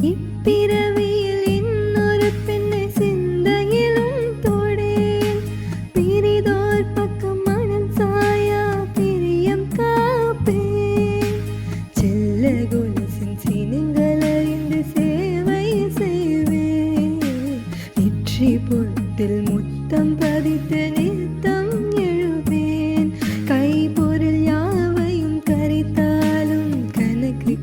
இப்பிறவியில் இன்னொரு பெண்ணை சிந்தையிலும் தொடேன். பிரிதோர் பக்கம் மனம் சாயா பிரியம் காப்பேன். செல்ல கொலுசின் சினங்கள் அறிந்து சேவை செய்வேன். நெற்றி பொட்டில் முத்தம் பதித்து நித்தம் எழுவேன். கைப்பொருள் யாவையும் கரைத்தாலும் கணக்கு